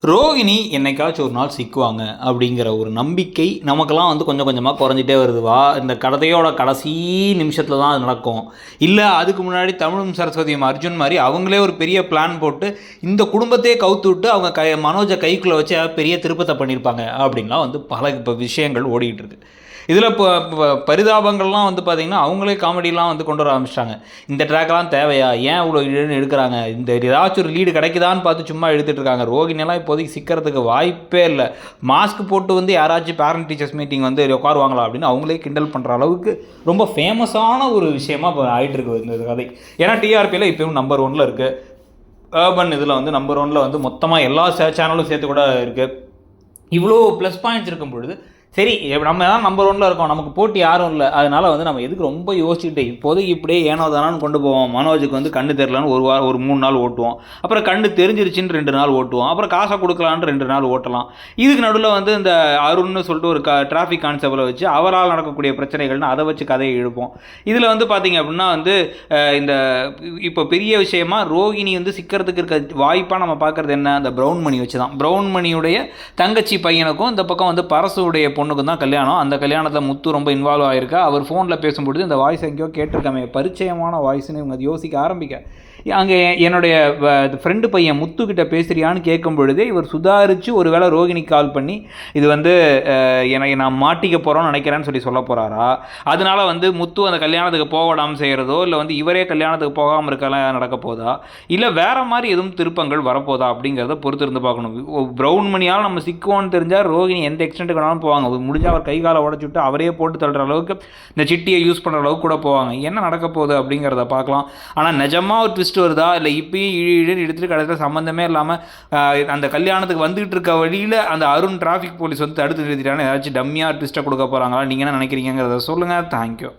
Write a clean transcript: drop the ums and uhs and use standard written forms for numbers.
ரோகிணி என்னைக்காச்சும் ஒரு நாள் சிக்குவாங்க அப்படிங்கிற ஒரு நம்பிக்கை நமக்கெல்லாம் வந்து கொஞ்சம் கொஞ்சமாக குறைஞ்சிட்டே வருதுவா. இந்த கதையோட கடைசி நிமிஷத்தில் தான் அது நடக்கும். இல்லை அதுக்கு முன்னாடி தமிழும் சரஸ்வதியும் அர்ஜுன் மாதிரி அவங்களே ஒரு பெரிய பிளான் போட்டு இந்த குடும்பத்தையே கவுத்து விட்டு அவங்க மனோஜை கைக்குள்ளே வச்சு பெரிய திருப்பத்தை பண்ணியிருப்பாங்க அப்படின்லாம் வந்து பல இப்போ விஷயங்கள் ஓடிக்கிட்டு இருக்கு. இதில் இப்போ பரிதாபங்கள்லாம் வந்து பார்த்திங்கன்னா அவங்களே காமெடிலாம் வந்து கொண்டு வர ஆரம்பிச்சிட்டாங்க. இந்த ட்ராக்லாம் தேவையா, ஏன் இவ்வளோ இழுன்னு எடுக்கிறாங்க, இந்த ஏதாச்சும் ஒரு லீடு கிடைக்குதான்னு பார்த்து சும்மா எடுத்துகிட்டு இருக்காங்க. ரோகிணியெல்லாம் இப்போதைக்கு சிக்கிறதுக்கு வாய்ப்பே இல்லை. மாஸ்க் போட்டு வந்து யாராச்சும் பேரண்ட் டீச்சர்ஸ் மீட்டிங் வந்து உட்காருவாங்களா அப்படின்னு அவங்களே கிண்டல் பண்ணுற அளவுக்கு ரொம்ப ஃபேமஸான ஒரு விஷயமா இப்போ ஆகிட்டு இருக்குது இந்த கதை. ஏன்னா டிஆர்பியில் இப்போயும் நம்பர் 1 இருக்குது. அர்பன் இதில் வந்து நம்பர் 1 வந்து மொத்தமாக எல்லா சேனலும் சேர்த்து கூட இருக்குது. இவ்வளோ ப்ளஸ் பாயிண்ட்ஸ் இருக்கும் பொழுது சரி நம்ம தான் நம்பர் 1 இருக்கோம், நமக்கு போட்டி யாரும் இல்லை, அதனால் வந்து நம்ம எதுக்கு ரொம்ப யோசிச்சுக்கிட்டு இப்போதைக்கு இப்படியே ஏனோ தானான்னு கொண்டு போவோம். மனோஜுக்கு வந்து கண்ணு தெரிலன்னு ஒரு 3 நாள் ஓட்டுவோம், அப்புறம் கண்ணு தெரிஞ்சிருச்சுன்னு 2 நாள் ஓட்டுவோம், அப்புறம் காசை கொடுக்கலான்னு 2 நாள் ஓட்டலாம். இதுக்கு நடுவில் வந்து இந்த அருண்னு சொல்லிட்டு ஒரு டிராஃபிக் கான்ஸ்டபிளை வச்சு அவரால் நடக்கக்கூடிய பிரச்சனைகள்னு அதை வச்சு கதையை எழுப்போம். இதில் வந்து பார்த்திங்க அப்படின்னா வந்து இந்த இப்போ பெரிய விஷயமா ரோகிணி வந்து சிக்கிறதுக்கு இருக்க வாய்ப்பாக நம்ம பார்க்குறது என்ன, அந்த ப்ரௌன் மணி வச்சு தான். ப்ரௌன் மணியுடைய தங்கச்சி பையனுக்கும் இந்த பக்கம் வந்து பரசுடைய பொண்ணுக்கு தான் கல்யாணம். அந்த கல்யாணத்தில் முத்து ரொம்ப இன்வால்வ் ஆகிருக்கா. அவர் ஃபோனில் பேசும்பொழுது இந்த வாய்ஸ் எங்கேயோ கேட்டிருக்காமே, பரிச்சயமான வாய்ஸ்ன்னு இவங்க யோசிக்க ஆரம்பிக்க. அங்கே என்னுடைய ஃப்ரெண்டு பையன் முத்துக்கிட்ட பேசுகிறியான்னு கேட்கும் பொழுதே இவர் சுதாரித்து ஒரு வேளை ரோகிணி கால் பண்ணி இது வந்து எனக்கு நான் மாட்டிக்க போகிறோன்னு நினைக்கிறேன்னு சொல்ல போகிறாரா, அதனால வந்து முத்து அந்த கல்யாணத்துக்கு போக விடாமல் செய்கிறதோ, இல்லை வந்து இவரே கல்யாணத்துக்கு போகாமல் இருக்கலாம் நடக்க போதா, இல்லை வேறு மாதிரி எதுவும் திருப்பங்கள் வரப்போதா அப்படிங்கிறத பொறுத்து இருந்து பார்க்கணும். ப்ரௌன் மணியால் நம்ம சிக்குவோன்னு தெரிஞ்சால் ரோகிணி எந்த எக்ஸ்டென்ட்டுக்கு வேணாலும் போவாங்க. முடிஞ்சால் அவர் கை காலை உடச்சி விட்டு அவரே போட்டு தள்ளுற அளவுக்கு இந்த சிட்டியை யூஸ் பண்ணுற அளவுக்கு கூட போவாங்க. என்ன நடக்க போகுது அப்படிங்கிறத பார்க்கலாம். ஆனால் நிஜமாக ஒரு ட்விஸ்ட் வருதா, இல்லை இப்பயும் இழுன்னு எடுத்துகிட்டு கடைசியில் சம்மந்தமே இல்லாமல் அந்த கல்யாணத்துக்கு வந்துகிட்டு இருக்க வழியில் அந்த அருண் டிராஃபிக் போலீஸ் வந்து தடுத்து நிறுத்திட்டான்னு ஏதாச்சும் டம்மியாக ட்விஸ்ட்டை கொடுக்க போகிறாங்களா, நீங்கள் என்ன நினைக்கிறீங்கிறத சொல்லுங்கள். தேங்க்யூ.